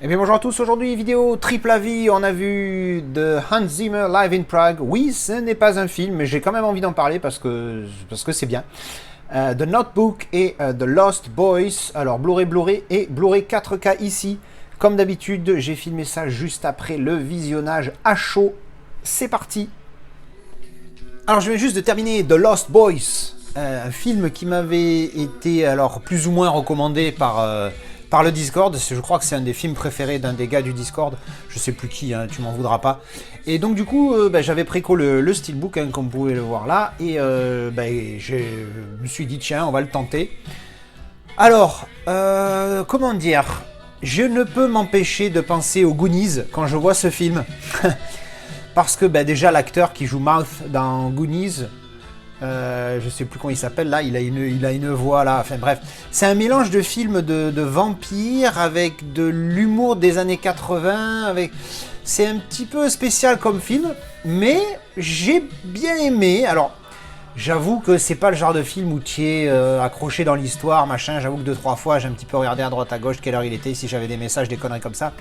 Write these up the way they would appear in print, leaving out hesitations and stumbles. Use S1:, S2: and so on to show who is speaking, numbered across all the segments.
S1: Eh bien bonjour à tous, aujourd'hui vidéo triple avis, on a vu de Hans Zimmer Live in Prague. Oui, ce n'est pas un film, mais j'ai quand même envie d'en parler parce que c'est bien. The Notebook et The Lost Boys, alors Blu-ray et Blu-ray 4K ici. Comme d'habitude, j'ai filmé ça juste après le visionnage à chaud. C'est parti. Alors je viens juste de terminer The Lost Boys, un film qui m'avait été alors plus ou moins recommandé par le Discord. Je crois que c'est un des films préférés d'un des gars du Discord. Je sais plus qui, hein, tu m'en voudras pas. Et donc du coup, j'avais préco le steelbook, hein, comme vous pouvez le voir là. Et je me suis dit, tiens, on va le tenter. Alors, comment dire, je ne peux m'empêcher de penser aux Goonies quand je vois ce film. Parce que déjà l'acteur qui joue Mouth dans Goonies, je sais plus comment il s'appelle là, il a une voix là, enfin bref. C'est un mélange de films de vampires avec de l'humour des années 80, c'est un petit peu spécial comme film, mais j'ai bien aimé. Alors, j'avoue que c'est pas le genre de film où tu es accroché dans l'histoire, machin. J'avoue que 2-3 fois, j'ai un petit peu regardé à droite à gauche quelle heure il était, si j'avais des messages, des conneries comme ça.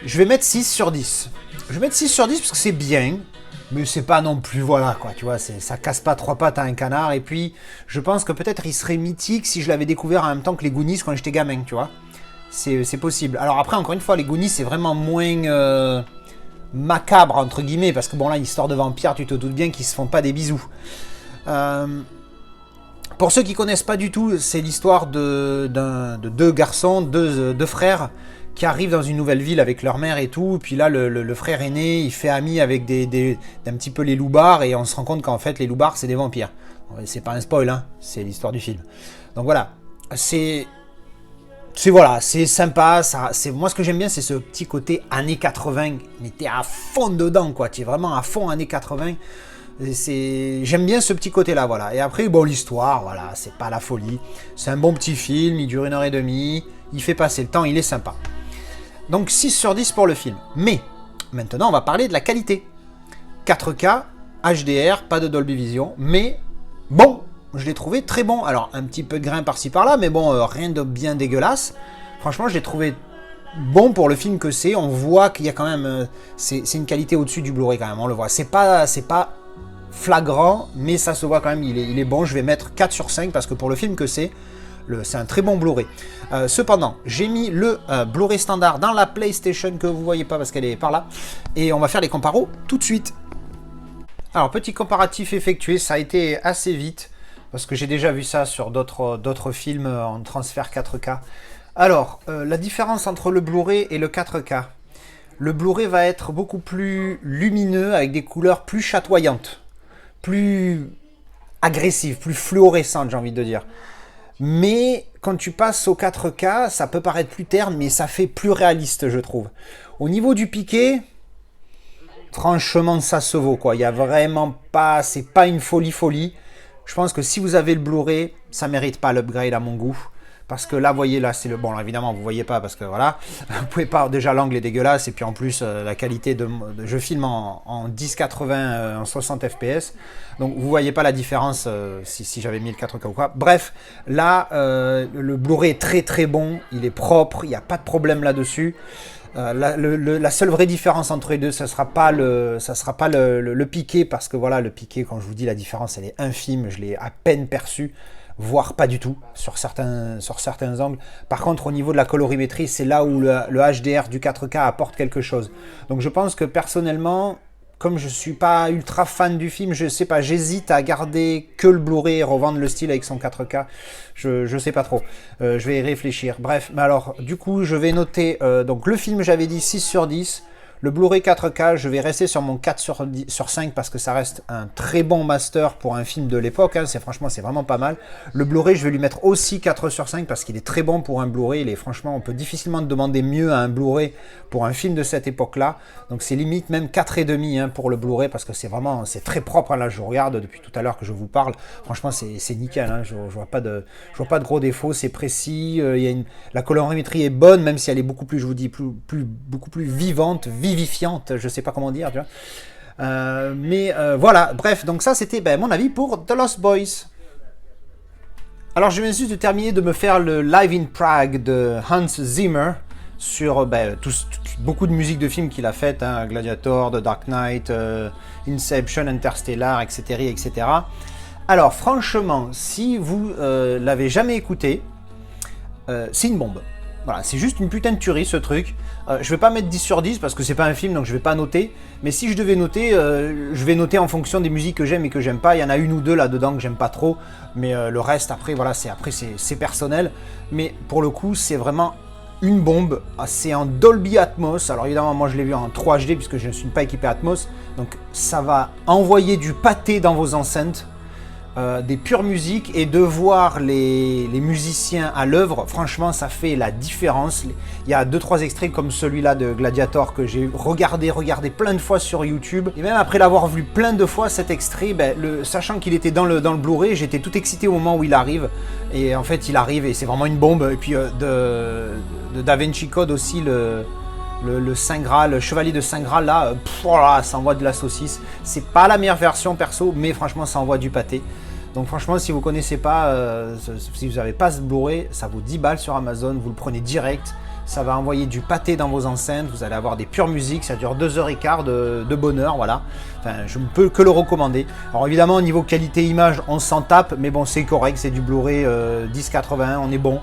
S1: Je vais mettre 6 sur 10. Je vais mettre 6 sur 10 parce que c'est bien, mais c'est pas non plus, voilà quoi, tu vois, ça casse pas trois pattes à un canard. Et puis, je pense que peut-être il serait mythique si je l'avais découvert en même temps que les Goonies quand j'étais gamin, tu vois. C'est possible. Alors après, encore une fois, les Goonies, c'est vraiment moins macabre, entre guillemets, parce que bon là, histoire de vampire, tu te doutes bien qu'ils se font pas des bisous. Pour ceux qui connaissent pas du tout, c'est l'histoire de deux garçons, deux frères, qui arrivent dans une nouvelle ville avec leur mère et tout. Puis là, le frère aîné, il fait ami avec un petit peu les loupards, et on se rend compte qu'en fait, les loupards, c'est des vampires. C'est pas un spoil, hein, c'est l'histoire du film. Donc voilà, c'est sympa. Moi, ce que j'aime bien, c'est ce petit côté années 80. Mais t'es à fond dedans, quoi. T'es vraiment à fond années 80. J'aime bien ce petit côté-là, voilà. Et après, bon, l'histoire, voilà, c'est pas la folie. C'est un bon petit film, il dure 1h30. Il fait passer le temps, il est sympa. Donc 6 sur 10 pour le film. Mais, maintenant on va parler de la qualité. 4K, HDR, pas de Dolby Vision, mais bon, je l'ai trouvé très bon. Alors un petit peu de grain par-ci par-là, mais bon, rien de bien dégueulasse. Franchement, je l'ai trouvé bon pour le film que c'est. On voit qu'il y a quand même... c'est une qualité au-dessus du Blu-ray quand même, on le voit. C'est pas flagrant, mais ça se voit quand même, il est bon. Je vais mettre 4 sur 5 parce que pour le film que c'est un très bon Blu-ray. Cependant, j'ai mis le Blu-ray standard dans la PlayStation que vous voyez pas parce qu'elle est par là. Et on va faire les comparos tout de suite. Alors, petit comparatif effectué, ça a été assez vite parce que j'ai déjà vu ça sur d'autres films en transfert 4K. Alors, la différence entre le Blu-ray et le 4K. Le Blu-ray va être beaucoup plus lumineux avec des couleurs plus chatoyantes, plus agressives, plus fluorescentes, j'ai envie de dire. Mais quand tu passes au 4K, ça peut paraître plus terne, mais ça fait plus réaliste, je trouve. Au niveau du piqué, franchement, ça se vaut, quoi. Il y a vraiment pas... C'est pas une folie. Je pense que si vous avez le Blu-ray, ça mérite pas l'upgrade à mon goût. Parce que là, vous voyez, là, c'est le... Bon, là, évidemment, vous voyez pas, parce que voilà. Vous pouvez pas... Déjà, l'angle est dégueulasse, et puis en plus, la qualité de... Je filme en 1080, en 60 fps. Donc, vous voyez pas la différence si j'avais mis le 4K ou quoi. Bref, là, le Blu-ray est très, très bon. Il est propre, il n'y a pas de problème là-dessus. La seule vraie différence entre les deux, ça sera pas le piqué, parce que voilà, le piqué, quand je vous dis la différence, elle est infime. Je l'ai à peine perçu, voire pas du tout sur certains angles. Par contre, au niveau de la colorimétrie, c'est là où le HDR du 4K apporte quelque chose. Donc je pense que personnellement, comme je suis pas ultra fan du film, je sais pas, j'hésite à garder que le Blu-ray et revendre le style avec son 4K. Je sais pas trop. Je vais y réfléchir. Bref, mais alors, du coup, je vais noter... donc le film, j'avais dit 6 sur 10. Le Blu-ray 4K, je vais rester sur mon 4 sur 5 parce que ça reste un très bon master pour un film de l'époque. Hein. Franchement, c'est vraiment pas mal. Le Blu-ray, je vais lui mettre aussi 4 sur 5 parce qu'il est très bon pour un Blu-ray. Franchement, on peut difficilement demander mieux à un Blu-ray pour un film de cette époque-là. Donc c'est limite même 4,5 hein, pour le Blu-ray parce que c'est très propre. Hein. Là, je regarde depuis tout à l'heure que je vous parle. Franchement, c'est nickel. Hein. Je vois pas de gros défauts. C'est précis. La colorimétrie est bonne, même si elle est beaucoup plus, je vous dis, beaucoup plus vivante, vivifiante, je sais pas comment dire, tu vois. Voilà, bref, donc ça c'était mon avis pour The Lost Boys. Alors je viens juste de terminer de me faire le Live in Prague de Hans Zimmer. sur beaucoup de musique de films qu'il a faites, hein, Gladiator, The Dark Knight, Inception, Interstellar, etc., etc. Alors franchement, si vous l'avez jamais écouté, c'est une bombe. Voilà, c'est juste une putain de tuerie ce truc. Je vais pas mettre 10 sur 10 parce que c'est pas un film donc je vais pas noter. Mais si je devais noter, je vais noter en fonction des musiques que j'aime et que j'aime pas. Il y en a une ou deux là-dedans que j'aime pas trop. Mais le reste après, voilà, c'est personnel. Mais pour le coup, c'est vraiment une bombe. C'est en Dolby Atmos. Alors évidemment, moi je l'ai vu en 3 HD puisque je ne suis pas équipé Atmos. Donc ça va envoyer du pâté dans vos enceintes. Des pures musiques et de voir les musiciens à l'œuvre, franchement ça fait la différence. Il y a 2-3 extraits comme celui-là de Gladiator que j'ai regardé plein de fois sur YouTube et même après l'avoir vu plein de fois cet extrait, sachant qu'il était dans le Blu-ray, j'étais tout excité au moment où il arrive et en fait il arrive et c'est vraiment une bombe. Et puis de Da Vinci Code aussi, le Saint Graal, le Chevalier de Saint Graal là, ça envoie de la saucisse. C'est pas la meilleure version perso, mais franchement ça envoie du pâté. Donc franchement, si vous connaissez pas, si vous n'avez pas ce Blu-ray, ça vaut 10 balles sur Amazon, vous le prenez direct, ça va envoyer du pâté dans vos enceintes, vous allez avoir des pures musiques, ça dure 2h15 de bonheur, voilà. Enfin, je ne peux que le recommander. Alors évidemment, au niveau qualité-image, on s'en tape, mais bon, c'est correct, c'est du Blu-ray 1080, on est bon.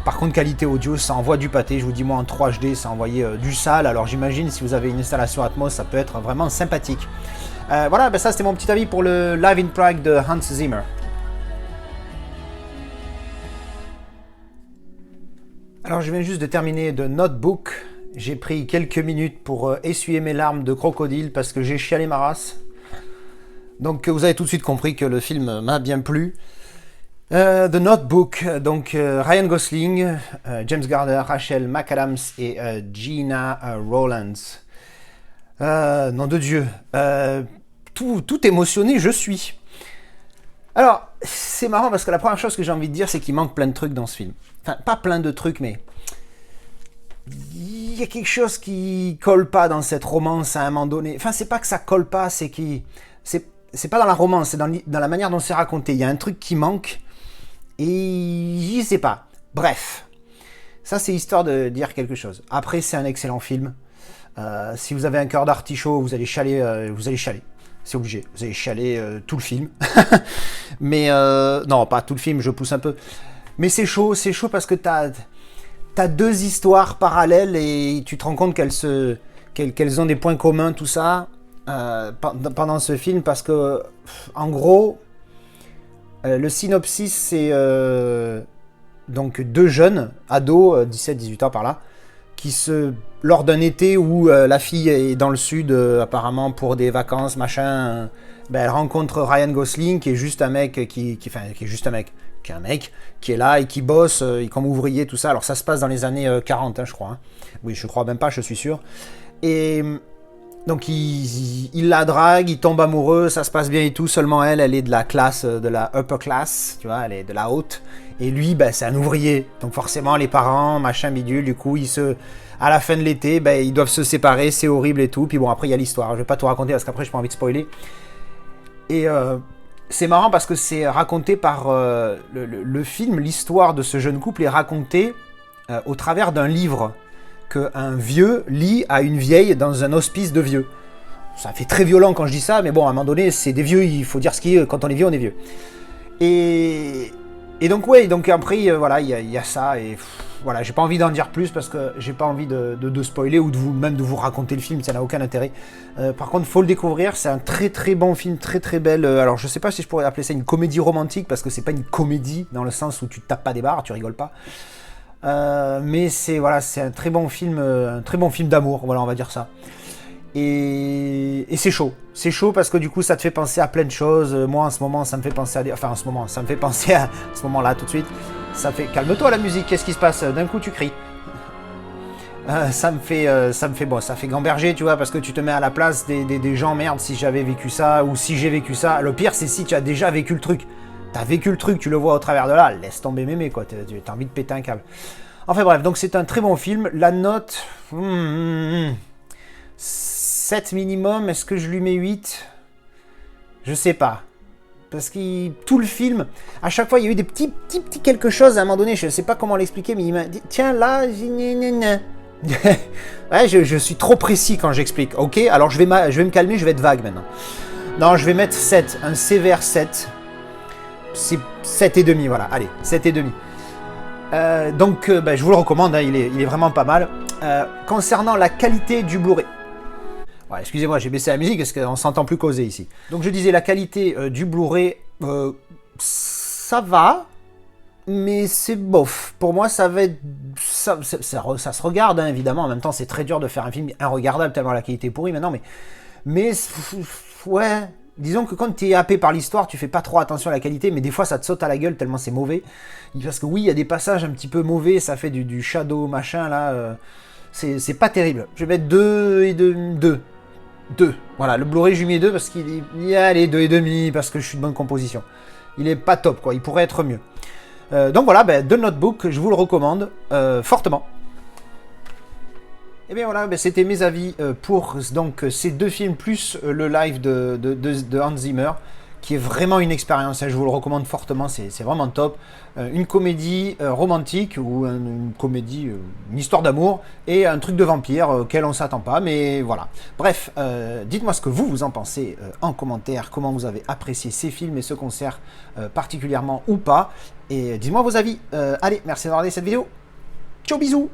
S1: Par contre, qualité audio, ça envoie du pâté, je vous dis moi en 3 HD, ça envoyait du sale, alors j'imagine si vous avez une installation Atmos, ça peut être vraiment sympathique. Voilà, ça c'était mon petit avis pour le Live in Prague de Hans Zimmer. Alors je viens juste de terminer The Notebook. J'ai pris quelques minutes pour essuyer mes larmes de crocodile parce que j'ai chialé ma race. Donc vous avez tout de suite compris que le film m'a bien plu. The Notebook, donc Ryan Gosling, James Garner, Rachel McAdams et Gina Rowlands. Nom de Dieu. Tout émotionné, je suis. Alors, c'est marrant parce que la première chose que j'ai envie de dire, c'est qu'il manque plein de trucs dans ce film. Enfin, pas plein de trucs, mais il y a quelque chose qui colle pas dans cette romance à un moment donné. Enfin, c'est pas que ça colle pas, c'est pas dans la romance, c'est dans la manière dont c'est raconté. Il y a un truc qui manque et je sais pas. Bref, ça c'est histoire de dire quelque chose. Après, c'est un excellent film. Si vous avez un cœur d'artichaut, vous allez chialer. C'est obligé, vous allez chialer tout le film. Mais non, pas tout le film, je pousse un peu. Mais c'est chaud parce que t'as deux histoires parallèles et tu te rends compte qu'elles ont des points communs, tout ça, pendant ce film. Parce que, en gros, le synopsis, c'est donc deux jeunes, ados, 17-18 ans par là, qui lors d'un été où la fille est dans le sud apparemment pour des vacances machin, elle rencontre Ryan Gosling qui est juste un mec qui est un mec qui est là et qui bosse comme ouvrier tout ça. Alors ça se passe dans les années 40 hein, je crois. Hein. Oui, je crois même pas, je suis sûr. Et donc il la drague, il tombe amoureux, ça se passe bien et tout, seulement elle est de la classe, de la upper class, tu vois, elle est de la haute. Et lui, c'est un ouvrier. Donc forcément, les parents, machin bidule, du coup, à la fin de l'été, ils doivent se séparer, c'est horrible et tout. Puis bon, après, il y a l'histoire. Je vais pas tout raconter parce qu'après, j'ai pas envie de spoiler. Et c'est marrant parce que c'est raconté par le film, l'histoire de ce jeune couple est racontée au travers d'un livre qu'un vieux lit à une vieille dans un hospice de vieux. Ça fait très violent quand je dis ça, mais bon, à un moment donné, c'est des vieux, il faut dire ce qui est. Quand on est vieux, on est vieux. Et donc ouais, donc après voilà, il y a ça et voilà, j'ai pas envie d'en dire plus parce que j'ai pas envie de spoiler ou même de vous raconter le film, ça n'a aucun intérêt. Par contre, faut le découvrir, c'est un très très bon film, très très belle. Alors je sais pas si je pourrais appeler ça une comédie romantique parce que c'est pas une comédie dans le sens où tu te tapes pas des barres, tu rigoles pas. Mais c'est un très bon film d'amour, voilà, on va dire ça. Et c'est chaud parce que du coup ça te fait penser à plein de choses. Moi en ce moment ça me fait penser à ce moment-là tout de suite. Ça fait calme-toi la musique, qu'est-ce qui se passe? D'un coup tu cries. Ça me fait gamberger, tu vois, parce que tu te mets à la place des gens. Merde, si j'avais vécu ça ou si j'ai vécu ça. Le pire c'est si tu as déjà vécu le truc. T'as vécu le truc, tu le vois au travers de là, laisse tomber mémé quoi. T'as envie de péter un câble. Enfin bref, donc c'est un très bon film. La note 7 minimum, est-ce que je lui mets 8? Je sais pas. parce que tout le film, à chaque fois, il y a eu des petits quelque chose à un moment donné, je ne sais pas comment l'expliquer, mais il m'a dit, tiens, là, ouais, je suis trop précis quand j'explique. Ok, alors je vais me calmer, je vais être vague maintenant. Non, je vais mettre 7, un sévère 7. C'est 7,5, voilà, allez, 7,5. Donc, je vous le recommande, hein, il est vraiment pas mal. Concernant la qualité du Blu-ray. Ouais, excusez-moi, j'ai baissé la musique parce qu'on s'entend plus causer ici. Donc, je disais, la qualité du Blu-ray, ça va, mais c'est bof. Pour moi, ça va être... Ça se regarde, hein, évidemment. En même temps, c'est très dur de faire un film inregardable tellement la qualité est pourrie maintenant, mais ouais... Disons que quand tu es happé par l'histoire, tu fais pas trop attention à la qualité, mais des fois ça te saute à la gueule tellement c'est mauvais. Parce que oui, il y a des passages un petit peu mauvais, ça fait du shadow machin là. C'est pas terrible. Je vais mettre 2 et 2. Voilà, le Blu-ray je lui mets 2 parce qu'il est... Allez, 2,5 parce que je suis de bonne composition. Il est pas top quoi, il pourrait être mieux. Donc voilà, The Notebook, je vous le recommande fortement. Et bien voilà, c'était mes avis pour donc ces 2 films plus le live de Hans Zimmer, qui est vraiment une expérience, je vous le recommande fortement, c'est vraiment top. Une comédie romantique, ou une comédie, une histoire d'amour, et un truc de vampire auquel on ne s'attend pas, mais voilà. Bref, dites-moi ce que vous en pensez en commentaire, comment vous avez apprécié ces films et ce concert particulièrement ou pas, et dites-moi vos avis. Allez, merci d'avoir regardé cette vidéo, ciao, bisous.